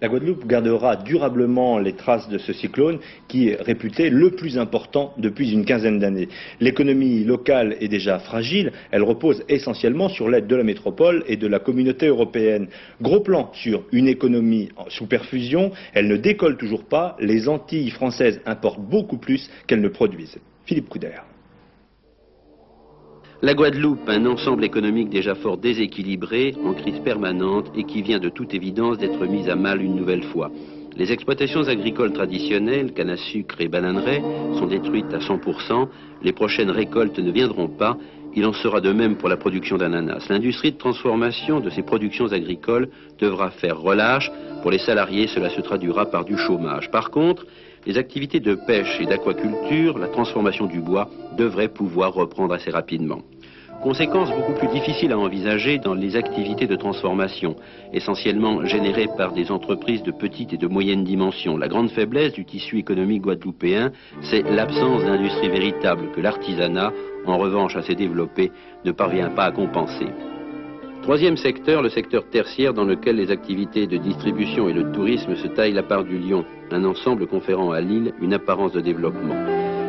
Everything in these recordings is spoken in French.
La Guadeloupe gardera durablement les traces de ce cyclone qui est réputé le plus important depuis une quinzaine d'années. L'économie locale est déjà fragile, elle repose essentiellement sur l'aide de la métropole et de la communauté européenne. Gros plan sur une économie sous perfusion, elle ne décolle toujours pas, les Antilles françaises importent beaucoup plus qu'elles ne produisent. Philippe Couder. La Guadeloupe, un ensemble économique déjà fort déséquilibré, en crise permanente et qui vient de toute évidence d'être mise à mal une nouvelle fois. Les exploitations agricoles traditionnelles, canne à sucre et bananeraies, sont détruites à 100%. Les prochaines récoltes ne viendront pas. Il en sera de même pour la production d'ananas. L'industrie de transformation de ces productions agricoles devra faire relâche. Pour les salariés, cela se traduira par du chômage. Par contre, les activités de pêche et d'aquaculture, la transformation du bois, devraient pouvoir reprendre assez rapidement. Conséquences beaucoup plus difficiles à envisager dans les activités de transformation, essentiellement générées par des entreprises de petite et de moyenne dimension. La grande faiblesse du tissu économique guadeloupéen, c'est l'absence d'industrie véritable que l'artisanat, en revanche assez développé, ne parvient pas à compenser. Troisième secteur, le secteur tertiaire dans lequel les activités de distribution et le tourisme se taillent la part du lion, un ensemble conférant à l'île une apparence de développement.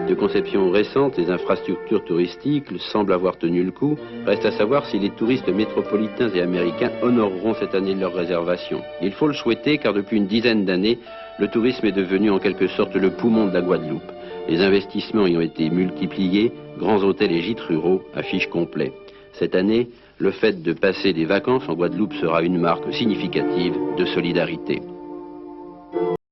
De conception récente, les infrastructures touristiques semblent avoir tenu le coup. Reste à savoir si les touristes métropolitains et américains honoreront cette année leurs réservations. Il faut le souhaiter car depuis une dizaine d'années, le tourisme est devenu en quelque sorte le poumon de la Guadeloupe. Les investissements y ont été multipliés, grands hôtels et gîtes ruraux affichent complet. Cette année, le fait de passer des vacances en Guadeloupe sera une marque significative de solidarité.